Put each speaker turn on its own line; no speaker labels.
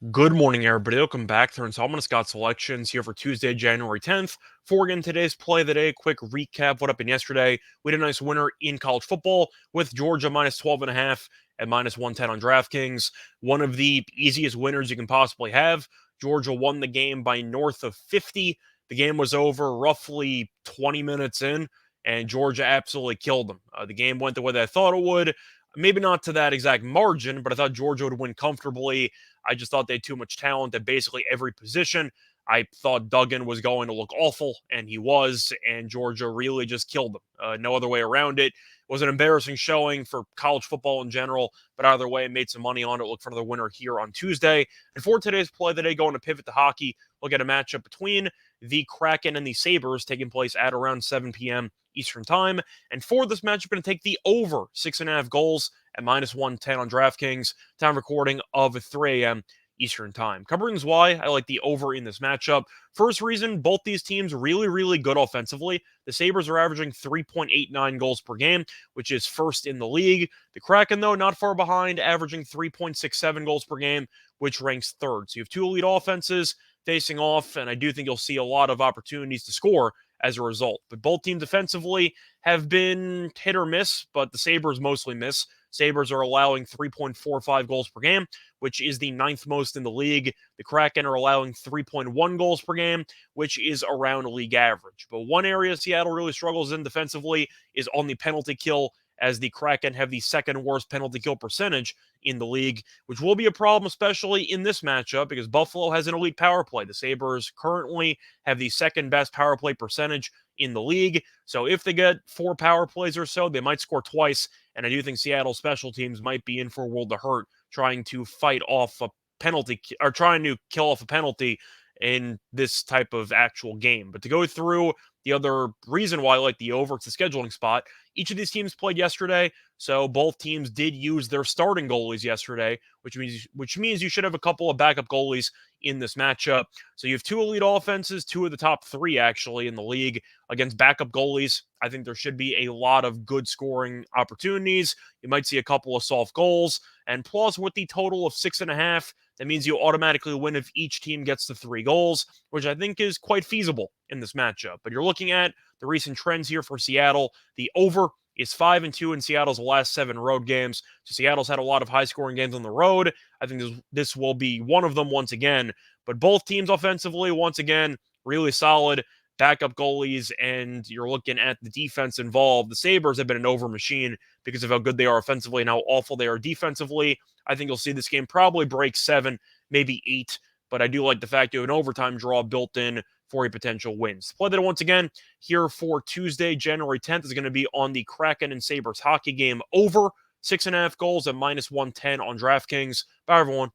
Good morning, everybody. Welcome back to Installment Scott Selections here for Tuesday, January 10th. For again today's play of the day, quick recap what happened yesterday. We had a nice winner in college football with Georgia minus 12.5 and minus 110 on DraftKings. One of the easiest winners you can possibly have. Georgia won the game by north of 50. The game was over roughly 20 minutes in, and Georgia absolutely killed them. The game went the way that I thought it would. Maybe not to that exact margin, but I thought Georgia would win comfortably. I just thought they had too much talent at basically every position. I thought Duggan was going to look awful, and he was, and Georgia really just killed them. No other way around it. It was an embarrassing showing for college football in general, but either way, made some money on it. Look for the winner here on Tuesday. And for today's play of the day, going to pivot to hockey, look at a matchup between the Kraken and the Sabres taking place at around 7 p.m. Eastern Time. And for this matchup, going to take the over 6.5 goals at minus 110 on DraftKings. Time recording of 3 a.m. Eastern Time. Covering why I like the over in this matchup. First reason, both these teams really, really good offensively. The Sabres are averaging 3.89 goals per game, which is first in the league. The Kraken, though, not far behind, averaging 3.67 goals per game, which ranks third. So you have two elite offenses facing off, and I do think you'll see a lot of opportunities to score as a result. But both teams defensively have been hit or miss, but the Sabres mostly miss. Sabres are allowing 3.45 goals per game, which is the ninth most in the league. The Kraken are allowing 3.1 goals per game, which is around league average. But one area Seattle really struggles in defensively is on the penalty kill, as the Kraken have the second worst penalty kill percentage in the league, which will be a problem, especially in this matchup, because Buffalo has an elite power play. The Sabres currently have the second best power play percentage in the league. So if they get 4 power plays or so, they might score twice. And I do think Seattle special teams might be in for a world of hurt trying to fight off a penalty or trying to kill off a penalty in this type of actual game. But to go through the other reason why I like the over, it's the scheduling spot. Each of these teams played yesterday, so both teams did use their starting goalies yesterday, which means you should have a couple of backup goalies in this matchup. So you have two elite offenses, two of the top 3 actually in the league against backup goalies. I think there should be a lot of good scoring opportunities. You might see a couple of soft goals, and plus with the total of 6.5, that means you automatically win if each team gets to 3 goals, which I think is quite feasible in this matchup. But you're looking at the recent trends here for Seattle. The over is 5-2 in Seattle's last 7 road games. So Seattle's had a lot of high-scoring games on the road. I think this will be one of them once again. But both teams offensively, once again, really solid backup goalies, and you're looking at the defense involved. The Sabres have been an over machine because of how good they are offensively and how awful they are defensively. I think you'll see this game probably break 7, maybe 8, but I do like the fact you have an overtime draw built in for a potential wins. Play that once again here for Tuesday, January 10th is going to be on the Kraken and Sabres hockey game over 6.5 goals at minus 110 on DraftKings. Bye, everyone.